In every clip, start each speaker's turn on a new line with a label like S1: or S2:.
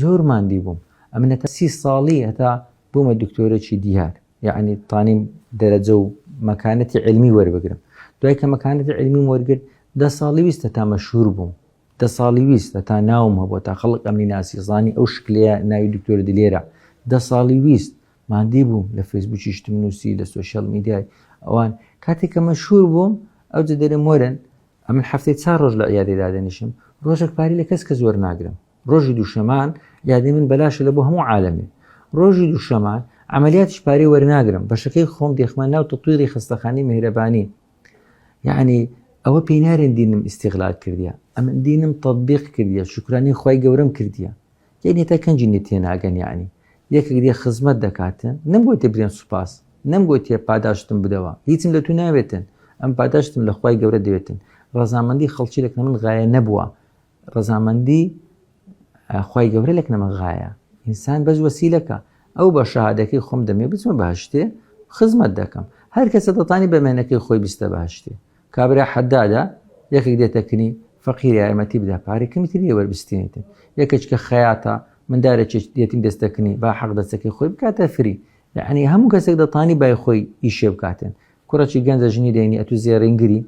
S1: زۆر ماندی بووم ئەمنە تا 30 ساڵی هەتا بوومە دکتۆرێکی دیار یعنی توانیم دەرەجە و مەکانەتی علمی وەربگرم دوای کە مەکانەتی علمی وەرگرت 10 ساڵی ویستە تا مەشهور بووم 10 ساڵی ویستە تا ناوم هەبووە تا خەڵک ئەمنی ناسی زانی ئەو شکلەیە ناوی دکتۆر دلێرە 10 ساڵی ویست ماندی بووم لە فەیسبووکی شتم نووسی لە سۆشیال میدیای ئەوان کاتێک کە مەشهور بووم ئەو دەرێم وەرن ئەمن هەفتەی 4 ڕۆژ لە عیادەی دادەنیشم ڕۆژێک پاری لە کەس کە زۆر ناگرم ڕۆژی دووشەمان یادی من بەلاشە لە بۆ هەموو عالەمێ ڕۆژی دووشەمان عملیاتیش پارەی وەرناگرم بەشەکەی خۆم دێخمان ناو تطویری خستەخانەی میهرەبانی یعنی ئەوە پێی نارێن دینم ئیستیغلال کردیە ئەمە دینم تەطبیق کردیە شکرانی خوای گەورەم کردیە یعنی تا کەنجی نێ تێناگەن یعنی یەکێک دیە خزمەت دەکاتن نەمگوتی برێن سوپاس نەمگوتی پاداشتم بدەوە هیچم لە تو ناوێتن ئەم پاداشتم لە خوای گەورە دەوێتن ڕەزامەندی خەڵکی لەکنە من غایە نەبووە ڕەزامەندی خوای گەورە لەکنەمە غایە ئینسان بەس وەسیلەکە ئەو بە شەهادەکەی خۆم دەمێ بچمە بەهشتێ خزمەت دەکەم هەر کەسە دەتانی بەمێنەکەی خۆی بیستە بەهشتێ کابرا حەدادا یەکێک دێتەکنی فەقیری یارمەتی بدا پارێکەمی تری وەربستێنێتن یەکێک کە خەیاتە مندارێکی دێتیم دەستەکنی با حەق دەستەکەی خۆی بکاتە فری یعنی هەموو کەسێک دەتانی بای خۆی ئیشێ بکاتن کوڕەکی گەنجە ژنی دێنی ئەتو زێڕینگری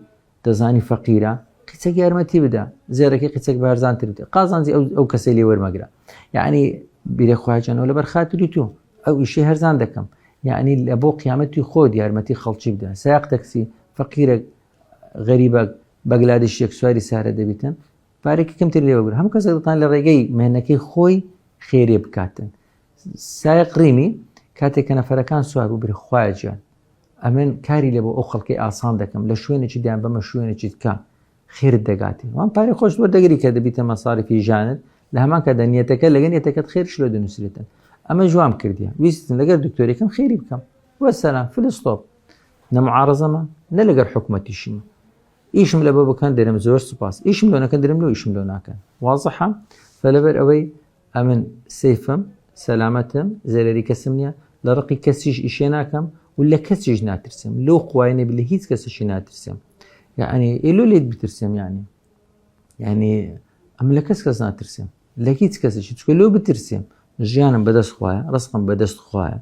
S1: دەزانی فەقیرە قیچەک یارمەتی بدا زێرەکەی قیچەک بارزانتر بدە قازانجی ئەو کەسەی لێ وەرمەگرە یعنی بیرە خواجانەوە لەبەر خاتری تو ئەو ئیشەی هەرزان دەکەم یعنی لە بۆ قیامەتی خۆت یارمەتی خەڵکی بدە سایق تەکسی فەقیرە غەریبە بەگلادیشێک سواری سارە دەبیتن پارێکی کەمتر لێ وەرگرە هەموو کەسێک دەتان لە ڕێگەی مێنەکەی خۆی خێرێ بکاتن سایق ڕیمی کاتێک کە نەفەرەکان سوار بوو برێ خوایە گیان ئەمن کاری لێ بۆ ئەو خەڵکی ئاسان دەکەم لە شوێنێکی دیان بەمە شوێنێکی تکە خێرت دەگاتێ وان پارێ خۆش وەردەگری کە دەبیتە مەساریفی ژانت لە هەمان کە دەنیەتەکە لەگەن یەتەکەت خێرش لە دەنووسێتن ئەمە جوام کردیە ویستن لەگەر دکتۆرێکم خێری بکەم وەسەلام فلستۆپ نەمعارەزەمە نە لەگەر حکومەتیشیمە ئیشم لە بە بکەن دەرم زۆر سوپاس ئیشم لۆ نەکەن دەرم لەو ئیشم لۆ ناکەن وازەحە فلەبەر ئەوەی ئەمن سەیفم سەلامەتم زەرەری کەسم نییە لە ڕقی کەسیش ئیشێ ناکەم و لە کەسیش ناترسم لەو خوایە بە لە هیچ کەسشی ناترسم یعنی ئێلۆ لێت بترسم یعنی ئەم لە کەس ناترسم لە هیچ کەسشی چکە لۆ بترسم ژیانم بەدەست خوایە ڕستم بەدەست خوایە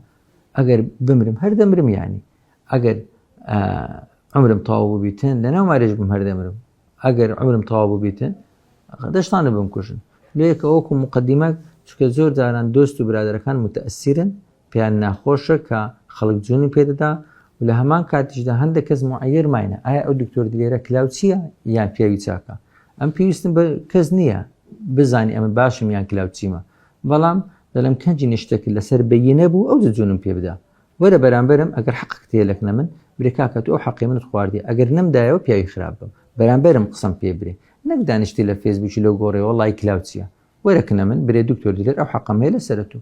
S1: ئەگەر بمرم هەر دەمرم یعنی ئەگەر عمرم تەواو بیتن لە ناو مارێژ بم هەر دەمرم ئەگەر عمرم تەواو بیتن دەشتانە بم کوژن لێکە وەکو مقدمە چکە زۆر جاران دۆست و برادەرەکان متەئسیرن پێیان ناخۆشە کە خەڵک جوونی پێدەدا و لە هەمان کاتیشدا هەندێک کەس معەیر ماینە ئایا ئەو دکتۆر دلێرە کلااو چییە یان پیاوی چاکە ئەم پێویستم بە کەس نییە بزانی ئەمە باشم یان کلااو چیمە بەڵام دەڵم کەنجی نیشتێکی لەسەر بەیینە بوو ئەو جوونم پێ بدا وەرە بەرامبەرم ئەگەر حەقت تێلەکنە من برێکاکەت ئەو حەقی منت خواردی ئەگەر نەمدایەوە پیاوی خراپ بم بەرامبەرم قسەم پێ برێ نەک دانیشتی لە فێسبووکی لەو گۆڕێ وەڵای کلااو چییە وەرەکنە من برێ دکتۆر دلێر ئەو حەقم هەیە لەسەرە تو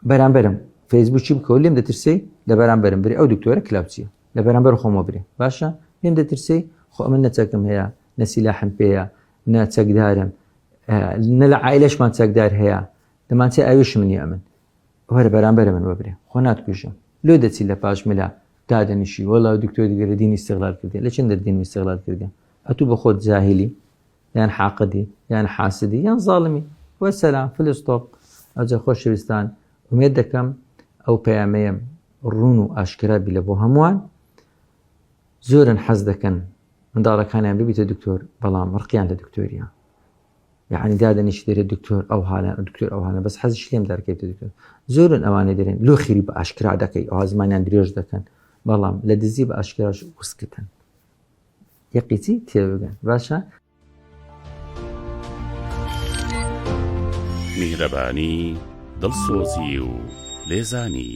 S1: بەرامبەرم فێسبووکی بکەوە لێم دەترسی لە بەرامبەرم برێ ئەو دکتۆرە کلااو چییە لە بەرامبەر خۆمەوە برێ باشە لێم دەترسی خۆ من نەچەکم هەیە نەسیلاحم پێیە نە چەکدارم نە لە عائیلەشمان چەکدار هەیە دەمانچێ ئاویشم نییە ئەمن وەرە بەرامبەرە من وەبرێ خۆ ناتکوژم لۆ دەچی لە پاش ملا دادەنیشی وەڵاو دکتۆر دیگەرە دینی استیغلال کردی لە چەندە دینی استیغلال کردی ئەتوو بە خۆت جاهلی یان حاقدی یان حاسدی یان زاڵمی وەسەلام فلستۆپ ئەجا خۆشەویستان ئومێد دەکەم ئەو پەیامەیەم ڕوون و ئاشکرا بی لە بۆ هەمووان زۆرن حەز دەکەن منداڵەکانیان ببیتە دکتۆر بەڵام ڕقیان لە دکتۆریە یعنی دادەنیشی دەرێت دکتۆر ئەو حالە دکتۆر ئەو حالە بەس حەزیش لێم دەکەیتە دکتۆر زۆرن ئەوانە دەرێن لۆ خێری بە ئاشکرا دەکەی ئەو زمانیان درێژ دەکەن بەڵام لە دزی بە ئاشکراش وسکتن یەقیچی تێبگەن باشە
S2: میهرەبانی دڵسۆزی و لێزانی